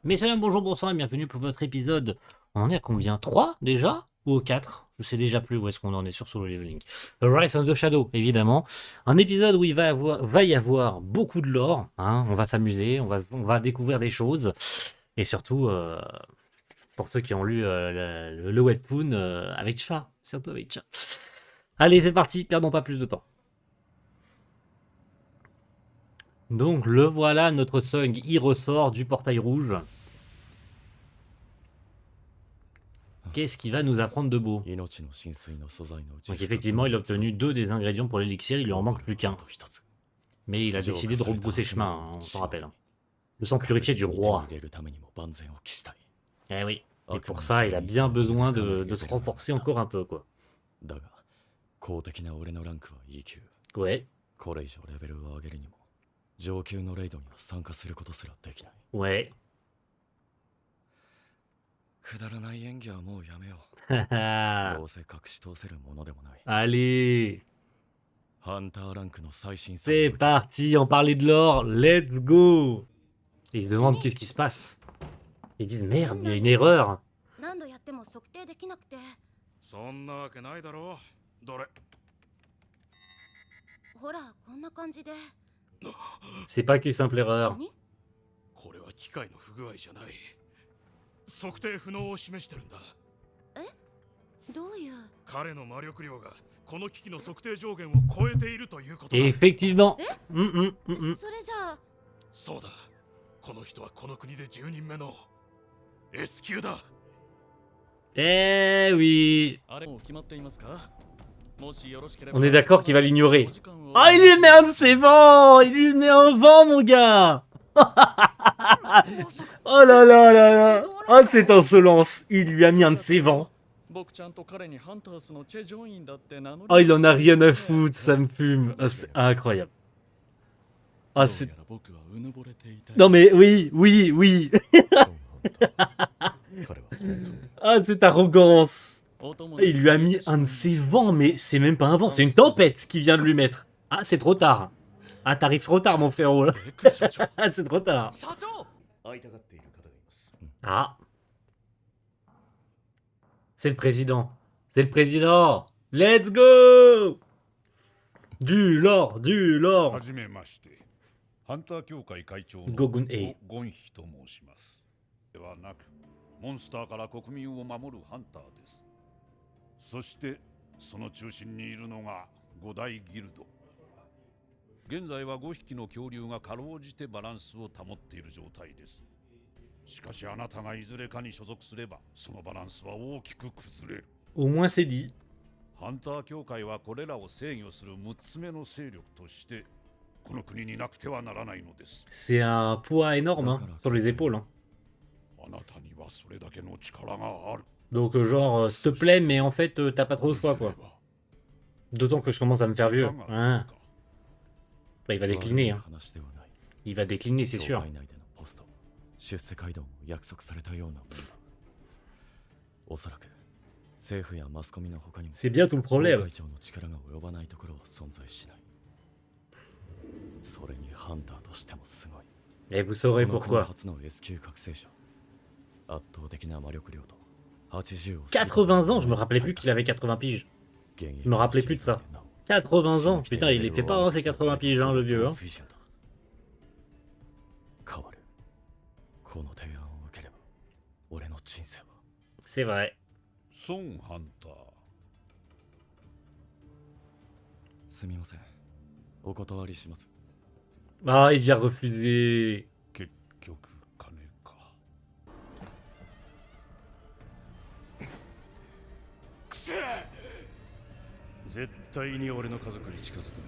Messieurs, dames, bonjour, bonsoir et bienvenue pour votre épisode. On en est à combien? 3 déjà? Ou au 4? Je sais déjà plus où est-ce qu'on en est sur Solo Leveling. Rise of the Shadow, évidemment. Un épisode où il va y avoir beaucoup de lore. Hein. On va s'amuser, on va découvrir des choses. Et surtout, pour ceux qui ont lu le webtoon, avec Cha. Surtout avec Cha. Allez, c'est parti, perdons pas plus de temps. Donc le voilà, notre Sung, il ressort du portail rouge. Qu'est-ce qu'il va nous apprendre de beau? Donc effectivement, il a obtenu 2 des ingrédients pour l'élixir, il lui en manque plus qu'un. Mais il a décidé de rebrousser chemin, hein, on s'en rappelle. Le sang purifié du roi. Eh oui, et pour ça, il a bien besoin de se renforcer encore un peu, quoi. Ouais. Ouais. Allez, c'est parti, on parlait de l'or, let's go. Et il se demande qu'est-ce qui se passe. Il se dit merde, il y a une erreur. C'est pas qu'une simple erreur. これは機械の不具合じゃない。測定不能を示してるんだ。え？どういう？彼の魔力量がこの機器の測定上限を超えているということだ。Effectivement. それじゃあ。そうだ。この人はこの国で10人目の S 級だ。Eh oui. On est d'accord qu'il va l'ignorer. Oh, il lui met un de ses vents. Il lui met un vent, mon gars. Oh là là là là. Oh, cette insolence. Il lui a mis un de ses vents. Oh, il en a rien à foutre, ça me fume. Oh, c'est incroyable. Oh, c'est... Non mais oui, oui, oui. Ah, cette arrogance. Il lui a mis un de ses vents, mais c'est même pas un vent, c'est une tempête qui vient de lui mettre. Ah, c'est trop tard. Ah, t'arrives trop tard, mon frérot. Ah, c'est trop tard. Ah. C'est le président. C'est le président. Let's go. Du lore, du lore. Gogun A. モンスターから国民を守るハンターです。そしてその中心にいるのが5大ギルド。現在は5匹の恐竜がかろうじてバランスを保っている状態です。しかしあなたがいずれかに所属すればそのバランスは大きく崩れる。Au moins c'est dit. ハンター協会はこれらを制御する6つ目の勢力としてこの国になくてはならないのです。 C'est un poids énorme hein, sur les épaules. Hein. Donc genre, s'il te plaît, mais en fait, t'as pas trop de choix, quoi. D'autant que je commence à me faire vieux. Hein. Bah, il va décliner, hein. Il va décliner, c'est sûr. C'est bien tout le problème. Et vous saurez pourquoi. 80 ans, je me rappelais plus qu'il avait 80 piges. Je me rappelais plus de ça. 80 ans, putain, il les fait pas hein, ces 80 piges, hein, le vieux. Hein. C'est vrai. Ah, il a refusé. 絶対に俺の家族に近づくな。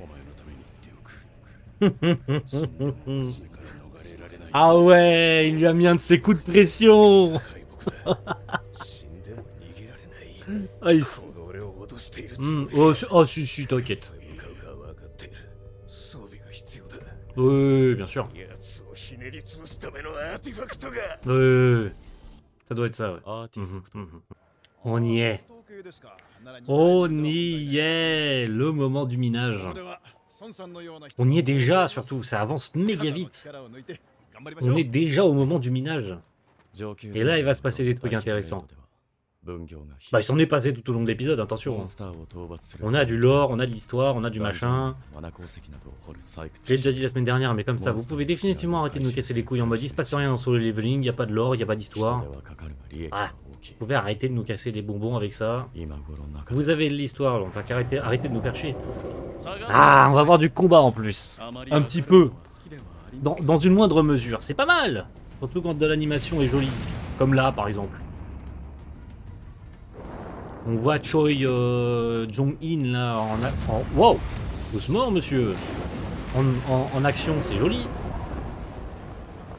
お前のために言っておく。死んでも金から逃れられない。Ah ouais, il lui a mis un de ses coups de pression. Ah, il... oh, si, t'inquiète. Oui, bien sûr. Ça doit être ça, ouais. On y est. On y est. Le moment du minage. On y est déjà, surtout. Ça avance méga vite. On est déjà au moment du minage. Et là, il va se passer des trucs intéressants. Bah, il s'en est passé tout au long de l'épisode, attention. On a du lore, on a de l'histoire, on a du machin. J'ai déjà dit la semaine dernière, mais comme ça, vous pouvez définitivement arrêter de nous casser les couilles en mode il se passe rien dans Solo Leveling, y a pas de lore, y a pas d'histoire. Ah, vous pouvez arrêter de nous casser les bonbons avec ça. Vous avez de l'histoire, donc arrêtez de nous faire chier. Ah, on va avoir du combat en plus. Un petit peu. Dans une moindre mesure, c'est pas mal. Surtout quand de l'animation est jolie. Comme là, par exemple. On voit Choi Jong-in là en... Wow! Doucement, monsieur! En action, c'est joli.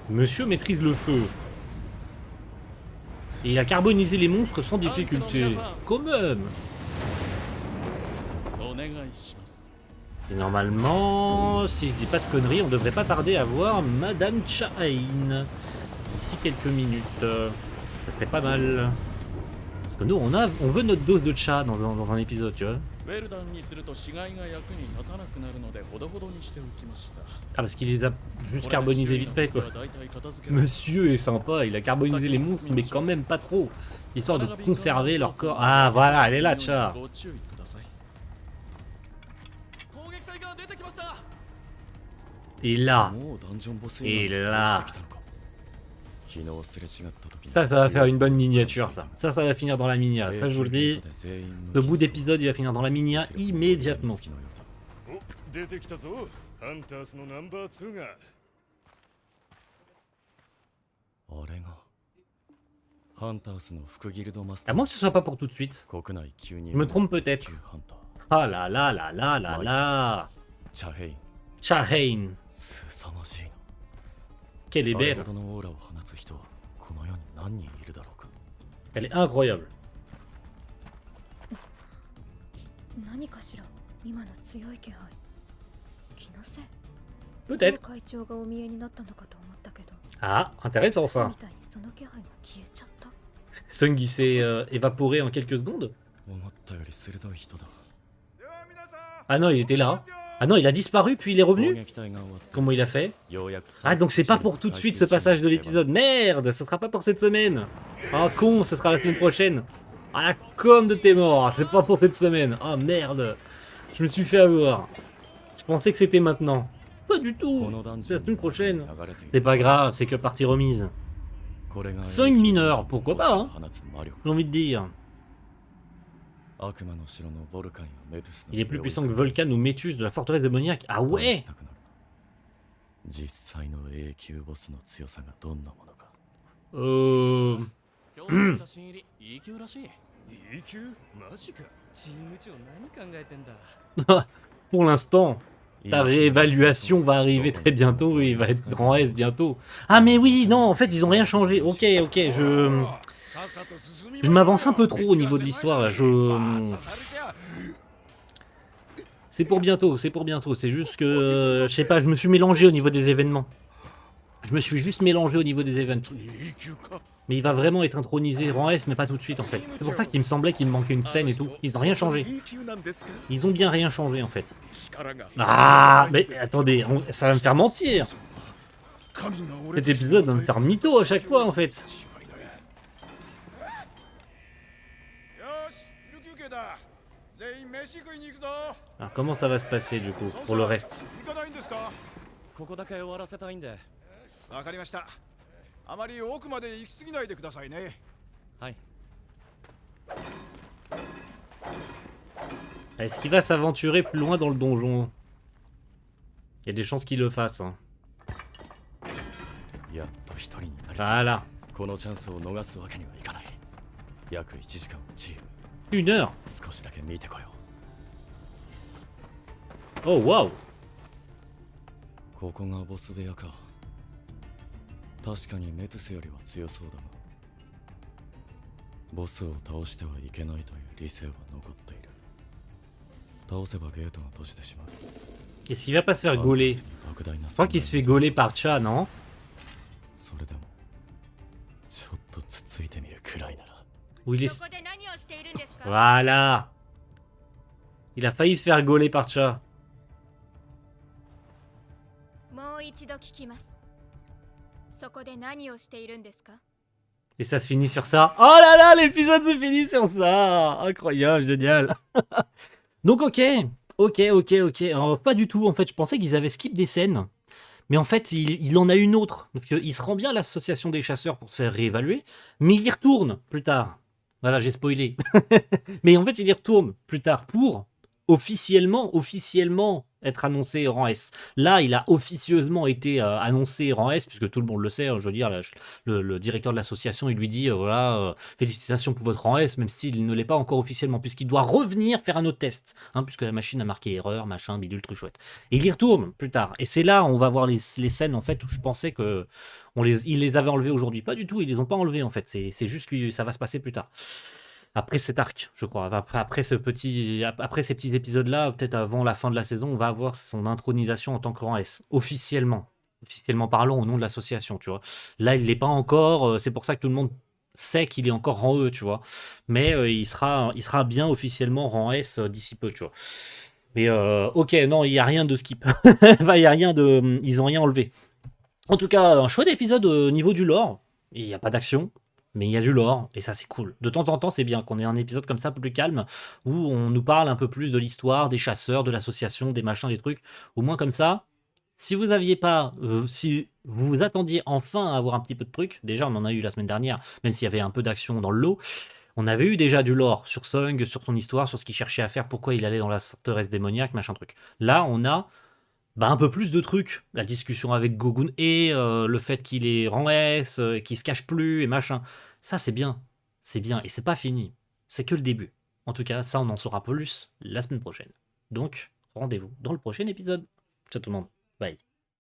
Monsieur maîtrise le feu. Et il a carbonisé les monstres sans difficulté. Quand même! Et normalement, si je dis pas de conneries, on devrait pas tarder à voir Madame Chain. D'ici quelques minutes. Ça serait pas mal. Parce que nous, on veut notre dose de chat dans un épisode, tu vois. Ah, parce qu'il les a juste carbonisés vite fait, quoi. Monsieur est sympa, il a carbonisé les monstres, mais quand même pas trop. Histoire de conserver leur corps. Ah, voilà, elle est là, chat. Et là. Et là. Ça va faire une bonne miniature, ça. Ça va finir dans la minia. Ça, je vous le dis. Le bout d'épisode, il va finir dans la minia immédiatement. À moins que ce soit pas pour tout de suite. Je me trompe peut-être. Ah là là là là là là. Chahain. Qu'elle est belle. Elle est incroyable. Peut-être. Ah, intéressant ça. Sung qui s'est évaporé en quelques secondes. Ah non, il était là. Ah non, il a disparu puis il est revenu. Comment il a fait? Ah, donc c'est pas pour tout de suite ce passage de l'épisode. Merde, ça sera pas pour cette semaine. Ah con, ça sera la semaine prochaine. Ah la com de tes morts, c'est pas pour cette semaine. Ah merde, je me suis fait avoir. Je pensais que c'était maintenant. Pas du tout, c'est la semaine prochaine. C'est pas grave, c'est que partie remise. Sung mineur, pourquoi pas, hein. J'ai envie de dire. Il est plus puissant que Vulcan ou Métus de la forteresse démoniaque. Ah ouais. Pour l'instant, ta réévaluation va arriver très bientôt et il va être grand S bientôt. Ah mais oui, non, en fait ils ont rien changé. Ok, je m'avance un peu trop au niveau de l'histoire là. C'est pour bientôt, c'est juste que, je sais pas, je me suis mélangé au niveau des événements. Je me suis juste mélangé au niveau des événements. Mais il va vraiment être intronisé rang S, mais pas tout de suite en fait. C'est pour ça qu'il me semblait qu'il me manquait une scène et tout. Ils n'ont rien changé. Ils ont bien rien changé en fait. Ah, mais attendez, ça va me faire mentir. Cet épisode va me faire mytho à chaque fois en fait. Alors comment ça va se passer du coup pour le reste? Est-ce qu'il va s'aventurer plus loin dans le donjon? Il y a des chances qu'il le fasse. Hein. Voilà. 1 heure. Oh waouh. ここがボス部屋か。確かにメトゥスよりは強そうだが、ボスを倒してはいけないという理性は残っている。倒せばゲートが閉じてしまう。 Est-ce qu'il va pas se faire gauler? Je crois qu'il se fait gauler par Cha, non? Ou il est... Voilà. Il a failli se faire gauler par Cha. Et ça se finit sur ça. Oh là là, l'épisode se finit sur ça. Incroyable, génial. Donc ok. Alors, pas du tout, en fait, je pensais qu'ils avaient skip des scènes. Mais en fait, il en a une autre. Parce qu'il se rend bien à l'association des chasseurs pour se faire réévaluer. Mais il y retourne plus tard. Voilà, j'ai spoilé. Mais en fait, il y retourne plus tard pour officiellement être annoncé rang S. Là, il a officieusement été annoncé rang S, puisque tout le monde le sait. Je veux dire, le directeur de l'association, il lui dit voilà, félicitations pour votre rang S, même s'il ne l'est pas encore officiellement, puisqu'il doit revenir faire un autre test, hein, puisque la machine a marqué erreur, machin, bidule, truc chouette. Et il y retourne plus tard. Et c'est là, on va voir les scènes en fait où je pensais que il les avait enlevés aujourd'hui. Pas du tout, ils les ont pas enlevés en fait. C'est juste que ça va se passer plus tard. Après cet arc, je crois. Après ces petits épisodes-là, peut-être avant la fin de la saison, on va avoir son intronisation en tant que rang S, officiellement. Officiellement parlant, au nom de l'association, tu vois. Là, il l'est pas encore. C'est pour ça que tout le monde sait qu'il est encore rang E, tu vois. Mais il sera bien officiellement rang S d'ici peu, tu vois. Mais ok, non, il n'y a rien de skip. Enfin, y a rien de, ils ont rien enlevé. En tout cas, un chouette épisode au niveau du lore. Il n'y a pas d'action. Mais il y a du lore, et ça c'est cool. De temps en temps, c'est bien qu'on ait un épisode comme ça, plus calme, où on nous parle un peu plus de l'histoire, des chasseurs, de l'association, des machins, des trucs. Au moins comme ça, si vous aviez pas, si vous vous attendiez enfin à avoir un petit peu de trucs, déjà on en a eu la semaine dernière, même s'il y avait un peu d'action dans le lot, on avait eu déjà du lore sur Sung, sur son histoire, sur ce qu'il cherchait à faire, pourquoi il allait dans la forteresse démoniaque, machin truc. Là, on a un peu plus de trucs. La discussion avec Gogun et le fait qu'il est rang S, qu'il se cache plus et machin. Ça, c'est bien. C'est bien. Et c'est pas fini. C'est que le début. En tout cas, ça, on en saura plus la semaine prochaine. Donc, rendez-vous dans le prochain épisode. Ciao tout le monde. Bye.